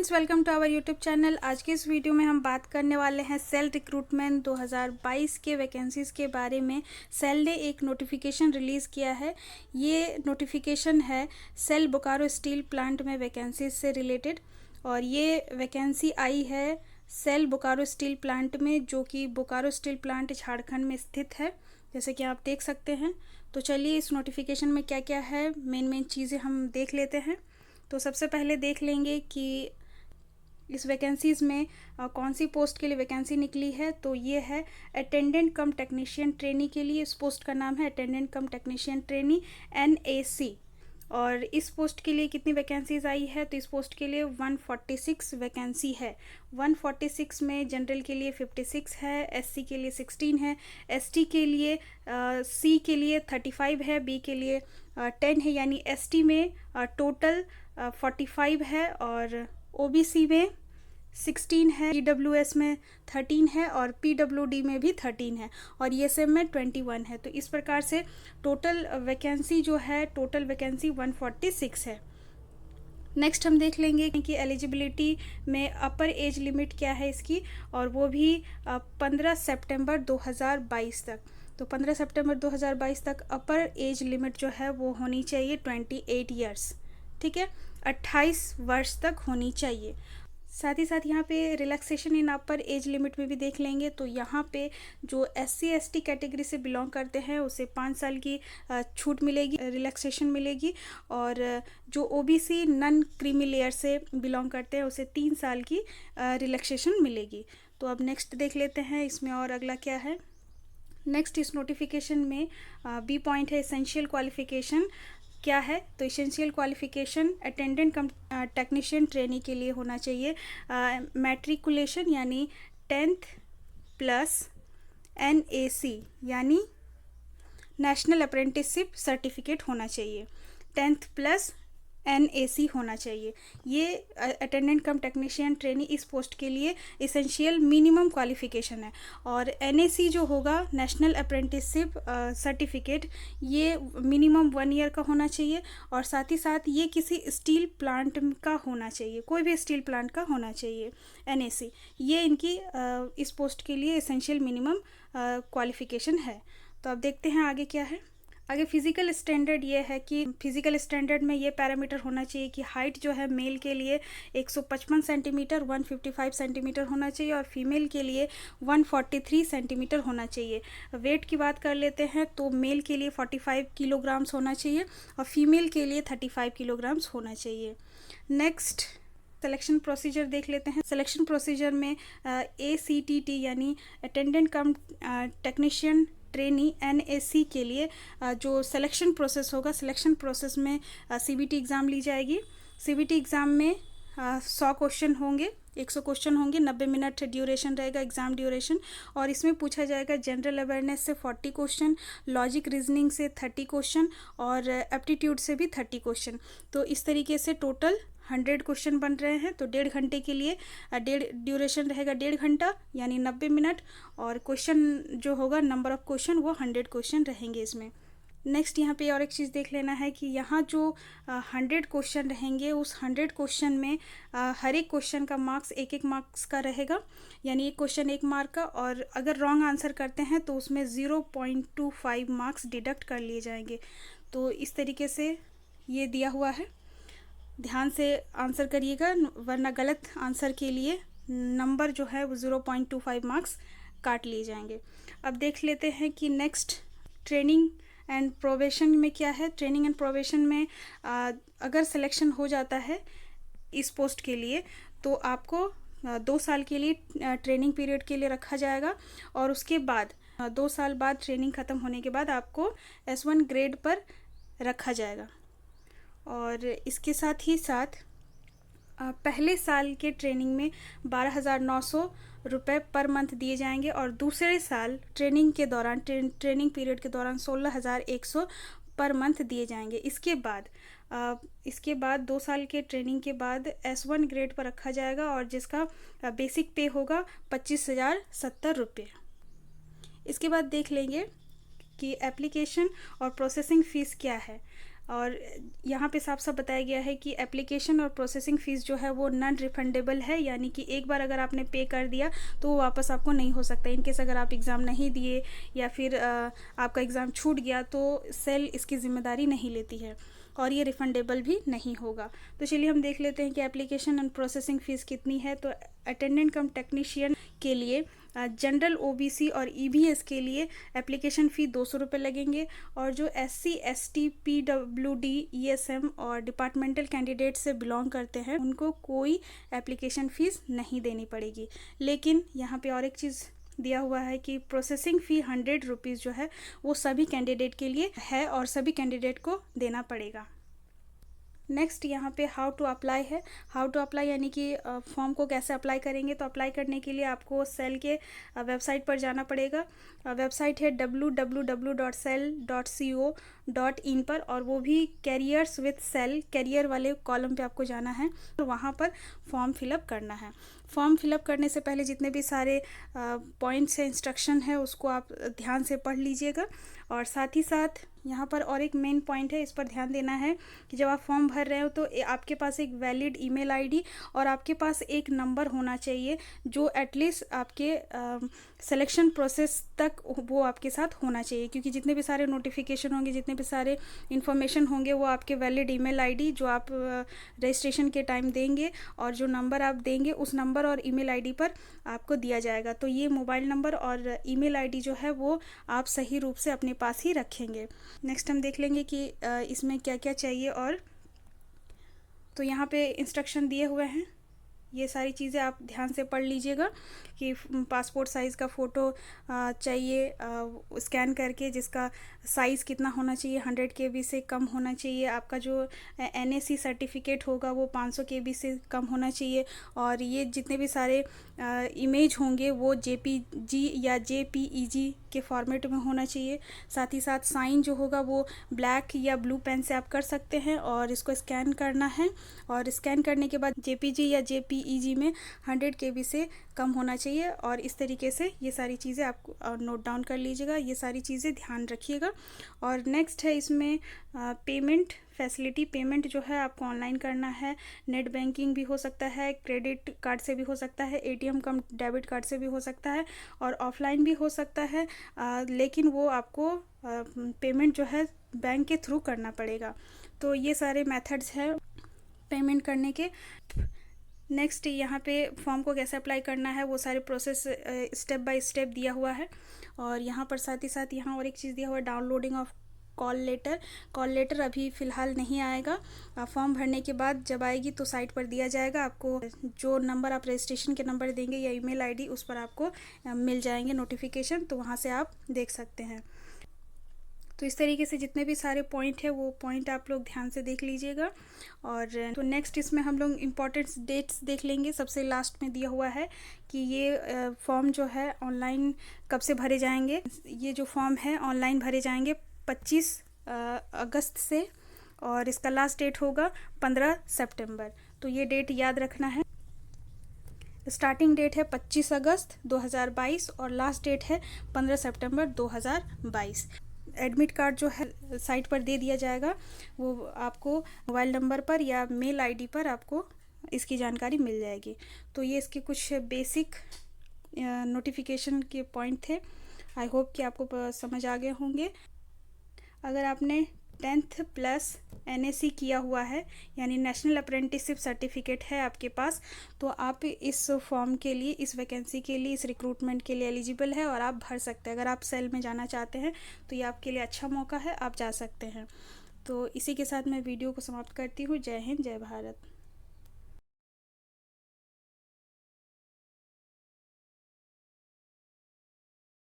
Friends, welcome to our YouTube channel. आज के इस वीडियो में हम बात करने वाले हैं सेल रिक्रूटमेंट 2022 के वैकेंसीज़ के बारे में। सेल ने एक नोटिफिकेशन रिलीज़ किया है। ये नोटिफिकेशन है सेल बोकारो स्टील प्लांट में वैकेंसीज से रिलेटेड, और ये वैकेंसी आई है सेल बोकारो स्टील प्लांट में, जो कि बोकारो स्टील प्लांट झारखंड में स्थित है, जैसे कि आप देख सकते हैं। तो चलिए इस नोटिफिकेशन में क्या क्या है, मेन चीज़ें हम देख लेते हैं। तो सबसे पहले देख लेंगे कि इस वैकेंसीज़ में कौन सी पोस्ट के लिए वैकेंसी निकली है। तो ये है अटेंडेंट कम टेक्नीशियन ट्रेनी के लिए। इस पोस्ट का नाम है अटेंडेंट कम टेक्नीशियन ट्रेनी NAC। और इस पोस्ट के लिए कितनी वैकेंसीज़ आई है, तो इस पोस्ट के लिए 146 वैकेंसी है। 146 में जनरल के लिए 56 है, SC के लिए 16 है, ST के लिए C के लिए 35 है, B के लिए 10 है, यानी ST में टोटल 45 है, और OBC में 16 है, EWS में 13 है, और PWD में भी 13 है, और ESM में 21 है। तो इस प्रकार से टोटल वैकेंसी जो है, टोटल वैकेंसी 146 है। नेक्स्ट हम देख लेंगे कि एलिजिबिलिटी में अपर एज लिमिट क्या है इसकी, और वो भी 15 सितंबर 2022 तक। तो 15 सितंबर 2022 तक अपर एज लिमिट जो है वो होनी चाहिए 28 ईयर्स, ठीक है, 28 वर्ष तक होनी चाहिए। साथ ही साथ यहाँ पे रिलैक्सेशन इन अपर एज लिमिट में भी देख लेंगे। तो यहाँ पे जो SC ST कैटेगरी से बिलोंग करते हैं उसे 5 साल की छूट मिलेगी, रिलैक्सेशन मिलेगी, और जो OBC नॉन क्रीमी लेयर से बिलोंग करते हैं उसे 3 साल की रिलैक्सेशन मिलेगी। तो अब नेक्स्ट देख लेते हैं इसमें और अगला क्या है। नेक्स्ट इस नोटिफिकेशन में B पॉइंट है एसेंशियल क्वालिफिकेशन क्या है। तो एसेंशियल क्वालिफिकेशन अटेंडेंट कम टेक्नीशियन ट्रेनी के लिए होना चाहिए मैट्रिकुलेशन यानी 10th प्लस NAC यानी नेशनल अप्रेंटिसशिप सर्टिफिकेट होना चाहिए, 10th प्लस NAC होना चाहिए। ये अटेंडेंट कम टेक्नीशियन ट्रेनी इस पोस्ट के लिए एसेंशियल मिनिमम क्वालिफिकेशन है। और NAC जो होगा नेशनल अप्रेंटिसशिप सर्टिफिकेट, ये मिनिमम 1 ईयर का होना चाहिए, और साथ ही साथ ये किसी स्टील प्लांट का होना चाहिए, कोई भी स्टील प्लांट का होना चाहिए NAC। ये इनकी इस पोस्ट के लिए एसेंशियल मिनिमम क्वालिफिकेशन है। तो अब देखते हैं आगे क्या है। आगे फिजिकल स्टैंडर्ड ये है कि फिजिकल स्टैंडर्ड में ये पैरामीटर होना चाहिए कि हाइट जो है मेल के लिए 155 सेंटीमीटर 155 सेंटीमीटर होना चाहिए, और फीमेल के लिए 143 सेंटीमीटर होना चाहिए। वेट की बात कर लेते हैं तो मेल के लिए 45 किलोग्राम्स होना चाहिए, और फीमेल के लिए 35 किलोग्राम्स होना चाहिए। नेक्स्ट सिलेक्शन प्रोसीजर देख लेते हैं। सिलेक्शन प्रोसीजर में ACTT यानी अटेंडेंट कम टेक्नीशियन ट्रेनी NAC के लिए जो सिलेक्शन प्रोसेस होगा, सिलेक्शन प्रोसेस में CBT एग्ज़ाम ली जाएगी। CBT एग्ज़ाम में 100 क्वेश्चन होंगे, 100 क्वेश्चन होंगे, 90 मिनट ड्यूरेशन रहेगा एग्ज़ाम ड्यूरेशन, और इसमें पूछा जाएगा जनरल अवेयरनेस से 40 क्वेश्चन, लॉजिक रीजनिंग से 30 क्वेश्चन, और एप्टीट्यूड से भी 30 क्वेश्चन। तो इस तरीके से टोटल 100 क्वेश्चन बन रहे हैं। तो 1.5 घंटे के लिए ड्यूरेशन रहेगा 1.5 घंटा यानी 90 मिनट, और क्वेश्चन जो होगा नंबर ऑफ क्वेश्चन वो 100 क्वेश्चन रहेंगे इसमें। नेक्स्ट यहाँ पे और एक चीज़ देख लेना है कि यहाँ जो 100 क्वेश्चन रहेंगे, उस 100 क्वेश्चन में हर एक क्वेश्चन का मार्क्स 1-1 मार्क्स का रहेगा, यानी एक क्वेश्चन 1 मार्क का, और अगर रॉन्ग आंसर करते हैं तो उसमें 0.25 मार्क्स डिडक्ट कर लिए जाएंगे। तो इस तरीके से ये दिया हुआ है, ध्यान से आंसर करिएगा, वरना गलत आंसर के लिए नंबर जो है वो 0.25 मार्क्स काट लिए जाएंगे। अब देख लेते हैं कि नेक्स्ट ट्रेनिंग एंड प्रोबेशन में क्या है। ट्रेनिंग एंड प्रोबेशन में अगर सिलेक्शन हो जाता है इस पोस्ट के लिए, तो आपको 2 साल के लिए ट्रेनिंग पीरियड के लिए रखा जाएगा, और उसके बाद 2 साल बाद ट्रेनिंग ख़त्म होने के बाद आपको S1 ग्रेड पर रखा जाएगा। और इसके साथ ही साथ पहले साल के ट्रेनिंग में 12,900 रुपये पर मंथ दिए जाएंगे, और दूसरे साल ट्रेनिंग के दौरान ट्रेनिंग पीरियड के दौरान 16,100 पर मंथ दिए जाएंगे। इसके बाद 2 साल के ट्रेनिंग के बाद S1 ग्रेड पर रखा जाएगा, और जिसका बेसिक पे होगा 25,070 रुपये। इसके बाद देख लेंगे कि एप्लीकेशन और प्रोसेसिंग फ़ीस क्या है। और यहाँ पे साफ साफ बताया गया है कि एप्लीकेशन और प्रोसेसिंग फ़ीस जो है वो नॉन रिफंडेबल है, यानी कि एक बार अगर आपने पे कर दिया तो वो वापस आपको नहीं हो सकता। इनकेस अगर आप एग्ज़ाम नहीं दिए या फिर आपका एग्ज़ाम छूट गया तो सेल इसकी ज़िम्मेदारी नहीं लेती है और ये रिफंडेबल भी नहीं होगा। तो चलिए हम देख लेते हैं कि एप्लीकेशन एंड प्रोसेसिंग फ़ीस कितनी है। तो अटेंडेंट कम टेक्नीशियन के लिए, जनरल ओबीसी और ईबीएस के लिए एप्लीकेशन फ़ी 200 रुपये लगेंगे, और जो एससी एसटी पीडब्ल्यूडी ईएसएम और डिपार्टमेंटल कैंडिडेट से बिलोंग करते हैं उनको कोई एप्लीकेशन फ़ीस नहीं देनी पड़ेगी। लेकिन यहाँ पे और एक चीज़ दिया हुआ है कि प्रोसेसिंग फ़ी 100 रुपीज़ जो है वो सभी कैंडिडेट के लिए है और सभी कैंडिडेट को देना पड़ेगा। नेक्स्ट यहाँ पे हाउ टू अप्लाई है। हाउ टू अप्लाई यानी कि फॉर्म को कैसे अप्लाई करेंगे। तो अप्लाई करने के लिए आपको सेल के वेबसाइट पर जाना पड़ेगा। वेबसाइट है www.cell.co.in पर, और वो भी कैरियर्स विद सेल, कैरियर वाले कॉलम पे आपको जाना है और वहाँ पर फॉर्म फिलअप करना है। फॉर्म फिलअप करने से पहले जितने भी सारे पॉइंट्स है, इंस्ट्रक्शन है, उसको आप ध्यान से पढ़ लीजिएगा। और साथ ही साथ यहाँ पर और एक मेन पॉइंट है, इस पर ध्यान देना है कि जब आप फॉर्म भर रहे हो तो आपके पास एक वैलिड ईमेल आईडी और आपके पास एक नंबर होना चाहिए जो एटलीस्ट आपके सिलेक्शन प्रोसेस तक वो आपके साथ होना चाहिए, क्योंकि जितने भी सारे नोटिफिकेशन होंगे, जितने भी सारे इन्फॉर्मेशन होंगे वो आपके वैलिड ईमेल आईडी जो आप रजिस्ट्रेशन के टाइम देंगे और जो नंबर आप देंगे उस नंबर और ईमेल आईडी पर आपको दिया जाएगा। तो ये मोबाइल नंबर और ईमेल आईडी जो है वो आप सही रूप से अपने पास ही रखेंगे। नेक्स्ट हम देख लेंगे कि इसमें क्या क्या चाहिए। और तो यहाँ पे इंस्ट्रक्शन दिए हुए हैं, ये सारी चीज़ें आप ध्यान से पढ़ लीजिएगा कि पासपोर्ट साइज़ का फ़ोटो चाहिए स्कैन करके, जिसका साइज़ कितना होना चाहिए, 100 KB से कम होना चाहिए। आपका जो NAC सर्टिफिकेट होगा वो 500 KB से कम होना चाहिए। और ये जितने भी सारे इमेज होंगे वो JPG या JPEG के फॉर्मेट में होना चाहिए। साथ ही साथ साइन जो होगा वो ब्लैक या ब्लू पेन से आप कर सकते हैं और इसको स्कैन करना है। और स्कैन करने के बाद JPG या JPEG में 100 KB से कम होना चाहिए। और इस तरीके से ये सारी चीज़ें आप नोट डाउन कर लीजिएगा, ये सारी चीज़ें ध्यान रखिएगा। और नेक्स्ट है इसमें पेमेंट फैसिलिटी। पेमेंट जो है आपको ऑनलाइन करना है, नेट बैंकिंग भी हो सकता है, क्रेडिट कार्ड से भी हो सकता है, ATM कम डेबिट कार्ड से भी हो सकता है और ऑफलाइन भी हो सकता है। लेकिन वो आपको पेमेंट जो है बैंक के थ्रू करना पड़ेगा। तो ये सारे मेथड्स हैं पेमेंट करने के। नेक्स्ट यहाँ पे फॉर्म को कैसे अप्लाई करना है वो सारे प्रोसेस स्टेप बाय स्टेप दिया हुआ है। और यहाँ पर साथ ही साथ यहाँ और एक चीज़ दिया हुआ है, downloading of call letter. Call letter अभी फ़िलहाल नहीं आएगा, फॉर्म भरने के बाद जब आएगी तो साइट पर दिया जाएगा। आपको जो नंबर आप रजिस्ट्रेशन के नंबर देंगे या ईमेल आईडी उस पर आपको मिल जाएंगे नोटिफिकेशन, तो वहाँ से आप देख सकते हैं। तो इस तरीके से जितने भी सारे पॉइंट है वो पॉइंट आप लोग ध्यान से देख लीजिएगा। और तो नेक्स्ट इसमें हम लोग इम्पॉर्टेंट डेट्स देख लेंगे। सबसे लास्ट में दिया हुआ है कि ये फॉर्म जो है ऑनलाइन कब से भरे जाएंगे। ये जो फॉर्म है ऑनलाइन भरे जाएंगे 25 अगस्त से, और इसका लास्ट डेट होगा 15 सितंबर। तो ये डेट याद रखना है। स्टार्टिंग डेट है 25 अगस्त 2022 और लास्ट डेट है 15 सितंबर 2022। एडमिट कार्ड जो है साइट पर दे दिया जाएगा, वो आपको मोबाइल नंबर पर या मेल आईडी पर आपको इसकी जानकारी मिल जाएगी। तो ये इसके कुछ बेसिक नोटिफिकेशन के पॉइंट थे। आई होप कि आपको समझ आ गए होंगे। अगर आपने 10th प्लस NAC किया हुआ है यानी नेशनल अप्रेंटिसशिप सर्टिफिकेट है आपके पास, तो आप इस फॉर्म के लिए, इस वैकेंसी के लिए, इस रिक्रूटमेंट के लिए एलिजिबल है और आप भर सकते हैं। अगर आप सेल में जाना चाहते हैं तो ये आपके लिए अच्छा मौका है, आप जा सकते हैं। तो इसी के साथ मैं वीडियो को समाप्त करती हूँ। जय हिंद, जय भारत।